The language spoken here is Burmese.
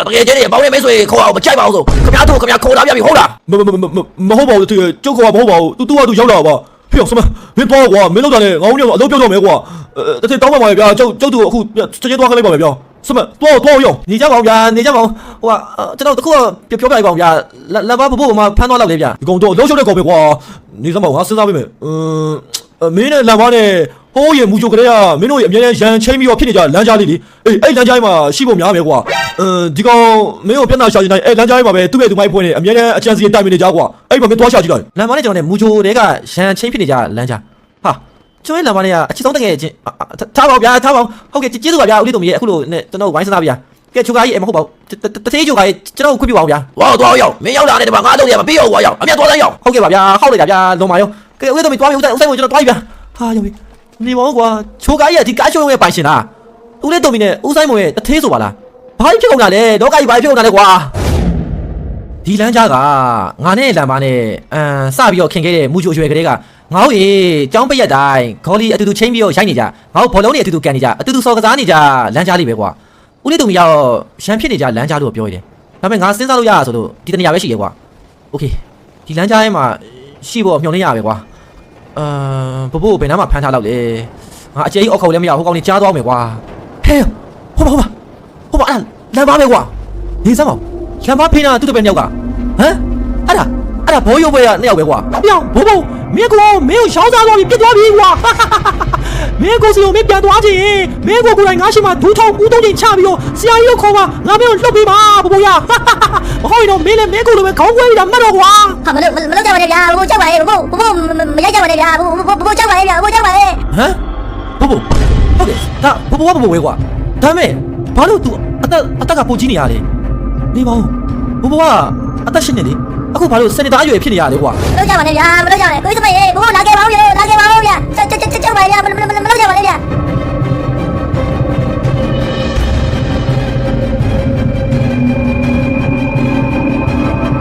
တကယ်ကျတဲ့ဘောင်းရဲ့မိတ်ဆွေခေါ်အောင်မချိုက်ပါဘူးဆိုခင်ဗျားတို့ခင်ဗျားခေါ်လာပြပြီဟုတ်လားမဟုတ်ပါဘူးတကယ်ကျုပ်ခေါ်မဟုတ်ပါဘူးသူကသူရောက်လာပါဖေစမမင်းတော့ကွာမင်းလောက်တာနဲ့ငောင်းညောင်းအလုပ်ပြောတော့မယ်ကွာတကယ်တောင်းပါပါဗျာကျုပ်တို့အခုချက်ချင်းသွားခလိုက်ပါမယ်ဗျာစမတော့ရောနေကြပါဦးဗျာနေကြပါဦးဟိုကကျွန်တော်တခုပြောပြလိုက်ပါဦးဗျာလက်ပါဖို့မှာဖမ်းသွားလောက်လေဗျာဒီကောင်တော့လှုပ်ရှုပ်တဲ့ကောင်ပဲကွာနေစမ်းပါဦးငါစဉ်းစားပေးမယ်မင်းနဲ့လမ်းပါနဲ့ဟိုးရမူချိုကလေးကမင်းတို့အမြဲတမ်းရန်ချင်းပြီးတော့ဖြစ်နေကြလမ်းကြားလေးလေအေးအဲ့လမ်းကြားမှာရှိဖို့များမယ်ကွာဒီကောင်မင်းတို့ပြန်လာရှာချင်တိုင်းအဲ့လမ်းကြားမှာပဲသူ့ရဲ့သူမိုက်ဖွင့်နေအမြဲတမ်းအချမ်းစီတိုင်မနေကြကွာအဲ့မှာမင်းသွားရှာကြည့်လိုက်လမ်းပါနဲ့ကျွန်တော်နဲ့မူချိုတွေကရန်ချင်းဖြစ်နေကြလမ်းကြားဟာကျွန်တော်လမ်းပါနဲ့ကအချစ်ဆုံးတကယ်ချင်းထားပါဦးဗျာထားပါဦးဟုတ်ကဲ့ကျေးဇူးပါဗျာဦးလေးတို့မြေအခုလို့နဲ့ကျွန်တော်ဝိုင်းစသားဗျာကဲချိုကားကြီးမဟုတ်ပါဘူးတသေးချိုကားကြီးကျွန်တော်ခွင့်ပြုပါဦးဗျာဝါတော့ရောက်မင်းရောက်လာတဲ့မှာငါတော့ရမပြီးအောင်ဝါရောက်အမြတ်သွားတိုင်းရောက်ဟုတ်ကဲ့ပါဗျာဟောက်လိုက်တာဗျာလုံးမရောကဲဦးလေးတို့မြေသွားပြီဦးဆိုင်ကိုကျွန်တော်သွားပြီဗျာဟာရောက်ပြီနေပါဦးကွာချိုကားကြီးကဒီကားချိုရဲ့ပိုင်ရှင်လားဦးလေးတို့မြေနဲ့ဦးဆိုင်မုံရဲ့တသေးဆိုပါလားဘာဖြစ်ကုန်တာလဲလောကကြီးဘာဖြစ်ကုန်တာလဲကွာဒီလမ်းကြားကငါနဲ့လမ်းပါနဲ့စပြီးတော့ခင်ခဲ့တဲ့မူချိုရွယ်ကလေးကငါ့ရေကြောင်းပရက်တိုင်းခေါ်လီအတူတူချင်းပြီးတော့ရိုက်နေကြငါ့ဘောလုံးတွေအတူတူကန်နေကြအတူတူစော်ကစားနေကြလမ်းကြားလေးပဲကွာဦးလေးတို့မြေရောက်ရန်ဖြစ်နေကြလမ်းကြားလို့ပြောရတယ်ဒါပေမဲ့ငါစဉ်းစားလို့ရတာဆိုလို့ဒီတနေရာပဲရှိရကွာโอเคဒီလမ်းကြားထဲမှာရှိဖို့မျှော်လင့်ရပဲကွာဘဘို့ဘယ်နားမှာဖမ်းထားလောက်လဲငါအကျဲကြီးအောက်ခေါက်လည်းမရဟိုကောင်ကြီးကြားသွားမယ်ကွာဟဲဟုတ်ပါအဲ့လမ်းပါပဲကွာနေစမ်းပါလမ်းပါဖိနာသူ့တပည့်မြောက်ကဟမ်အဲ့ဒါဘောရုပ်ပဲနှစ်ယောက်ပဲကွာပြောင်းဘိုးမင်းကိုမင်းကိုရှောင်းစားသွားပြီပြစ်သွားပြီကွာမင်းကိုစီကိုမင်းပြန်သွားချင်မင်းကိုကိုယ်တိုင်ငါရှိမှဒူးထုံဦးတုံးချင်းချပြီးတော့ဆရာကြီးကိုခေါ်ပါငါမင်းကိုလှုပ်ပေးပါဘိုးရမဟုတ်ရင်တော့မင်းလည်းမင်းကိုလိုပဲခေါင်းခွဲပြီးတာမှတ်တော့ကွာဟာမလုပ်ကြပါနဲ့ဗျာဘိုးကြောက်ပါရဲ့ဘိုးမရိုက်ကြပါနဲ့ဗျာဘိုးကြောက်ပါရဲ့ဗျာဘိုးကြောက်ပါရဲ့ဟမ်ဘိုးဟုတ်ကဲ့ဒါဘိုးဝဲကွာဒါမဲ့ဘာလို့ तू အသက်ကပိုကြီးနေရလဲနေပါဦးဘိုးကအသက်ရှင်နေလေအခုဘာလို့စနေသားအရွယ်ဖြစ်နေရလဲကွာမလုပ်ကြပါနဲ့ဗျာမလုပ်ကြပါနဲ့ကိုစမရဲ့ဘိုးလာခဲ့ပါဦးဗျာ